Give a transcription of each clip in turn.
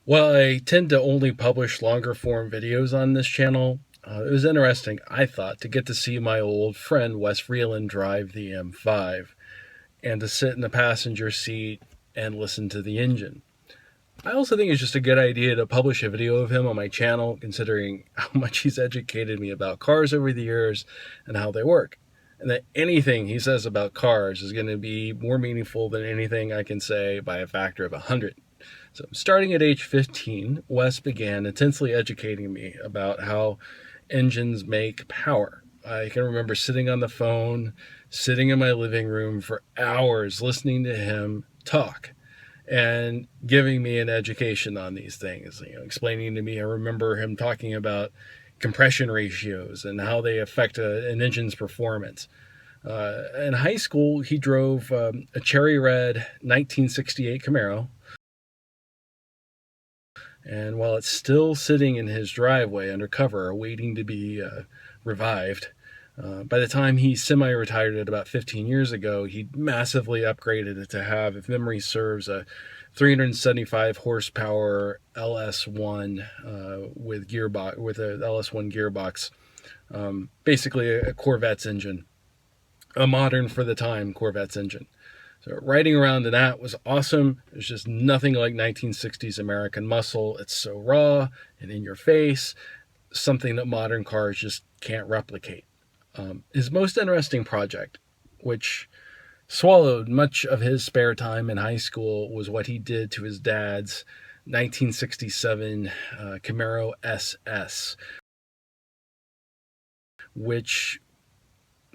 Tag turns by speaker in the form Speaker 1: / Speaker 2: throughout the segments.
Speaker 1: Well, I tend to only publish longer form videos on this channel. It was interesting, I thought, to get to see my old friend Wes Vreeland drive the M5 and to sit in the passenger seat and listen to the engine. I also think it's just a good idea to publish a video of him on my channel, considering how much he's educated me about cars over the years and how they work. And that anything he says about cars is going to be more meaningful than anything I can say by a factor of 100. So, starting at age 15, Wes began intensely educating me about how engines make power. I can remember sitting on the phone, sitting in my living room for hours listening to him talk and giving me an education on these things, explaining to me. I remember him talking about compression ratios and how they affect an engine's performance. In high school, he drove a cherry red 1968 Camaro. And while it's still sitting in his driveway under cover, waiting to be revived, by the time he semi-retired it about 15 years ago, he massively upgraded it to have, if memory serves, a 375 horsepower LS1 with a LS1 gearbox, basically a Corvette's engine, a modern for the time Corvette's engine. So riding around in that was awesome. There's just nothing like 1960s American muscle. It's so raw and in your face, something that modern cars just can't replicate. His most interesting project, which swallowed much of his spare time in high school, was what he did to his dad's 1967 Camaro SS, which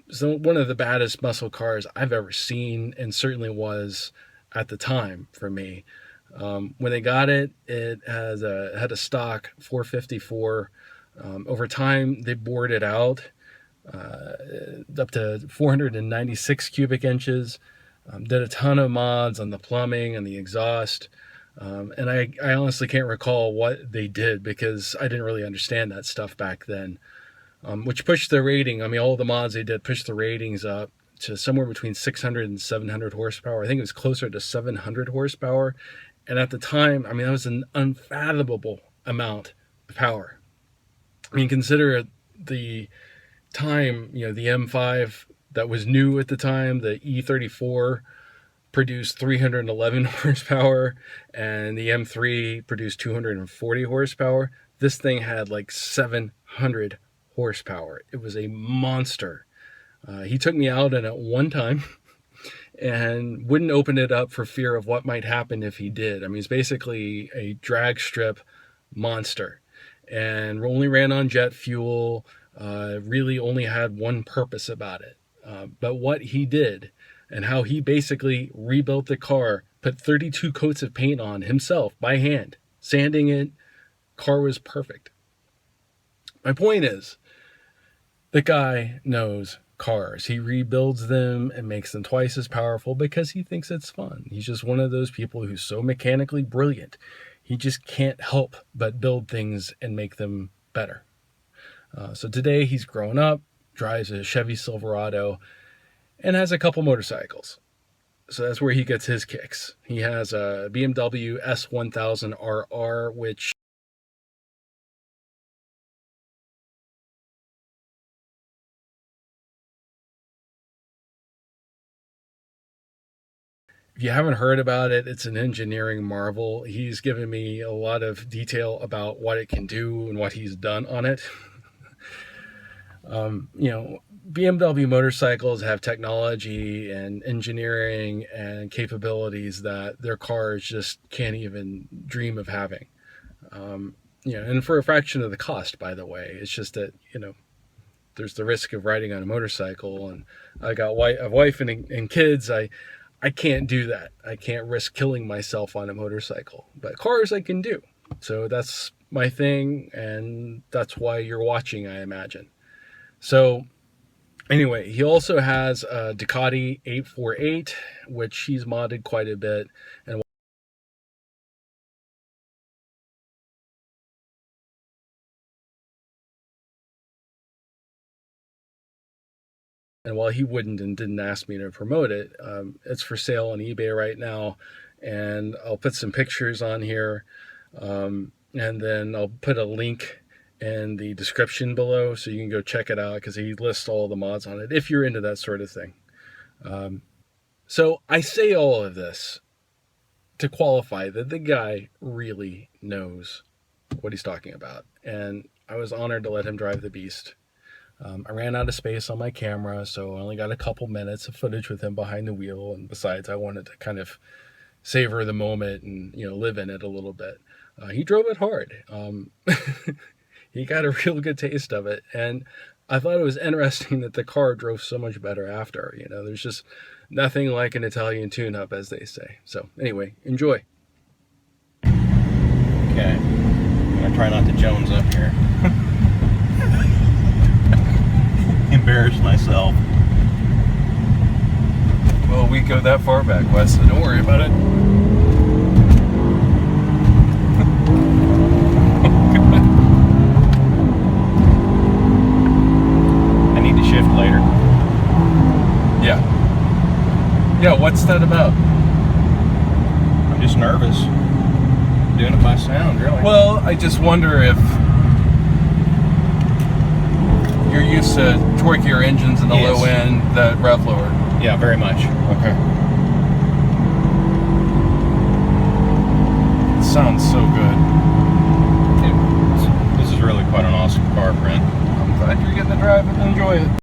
Speaker 1: is one of the baddest muscle cars I've ever seen, and certainly was at the time for me. When they got it, it had a stock 454. Over time, they bored it out up to 496 cubic inches. Did a ton of mods on the plumbing and the exhaust. And I honestly can't recall what they did because I didn't really understand that stuff back then. Which pushed the rating. I mean, all the mods they did pushed the ratings up to somewhere between 600 and 700 horsepower. I think it was closer to 700 horsepower. And at the time, I mean, that was an unfathomable amount of power. I mean, consider the time, the M5 that was new at the time, the E34 produced 311 horsepower and the M3 produced 240 horsepower. This thing had like 700 horsepower. It was a monster. He took me out in it one time and wouldn't open it up for fear of what might happen if he did. I mean, it's basically a drag strip monster and only ran on jet fuel. Really only had one purpose about it. But what he did and how he basically rebuilt the car, put 32 coats of paint on himself by hand, sanding it, car was perfect. My point is, the guy knows cars. He rebuilds them and makes them twice as powerful because he thinks it's fun. He's just one of those people who's so mechanically brilliant. He just can't help but build things and make them better. So today he's grown up, drives a Chevy Silverado, and has a couple motorcycles. So that's where he gets his kicks. He has a BMW S1000RR, which if you haven't heard about it, it's an engineering marvel. He's given me a lot of detail about what it can do and what he's done on it. BMW motorcycles have technology and engineering and capabilities that their cars just can't even dream of having. And for a fraction of the cost, by the way. It's just that, there's the risk of riding on a motorcycle, and I got a wife and kids. I can't do that. I can't risk killing myself on a motorcycle. But cars I can do. So that's my thing, and that's why you're watching, I imagine. So anyway, he also has a Ducati 848, which he's modded quite a bit. And while he wouldn't and didn't ask me to promote it, it's for sale on eBay right now. And I'll put some pictures on here. And then I'll put a link in the description below so you can go check it out, because he lists all the mods on it if you're into that sort of thing. So I say all of this to qualify that the guy really knows what he's talking about. And I was honored to let him drive the beast. I ran out of space on my camera, so I only got a couple minutes of footage with him behind the wheel. And besides, I wanted to kind of savor the moment and, live in it a little bit. He drove it hard. He got a real good taste of it. And I thought it was interesting that the car drove so much better after. There's just nothing like an Italian tune-up, as they say. So anyway, enjoy.
Speaker 2: Okay. I'm going to try not to Jones up here. Embarrass myself.
Speaker 1: Well, we go that far back, Wes, so don't worry about it.
Speaker 2: I need to shift later.
Speaker 1: Yeah. Yeah, what's that about?
Speaker 2: I'm just nervous. Doing it by sound, really.
Speaker 1: Well, I just wonder if you're used to torquier engines in the low end that rev lower.
Speaker 2: Yeah, very much.
Speaker 1: Okay. It sounds so good.
Speaker 2: This is really quite an awesome car, Brent.
Speaker 1: I'm glad you're getting to drive and enjoy it.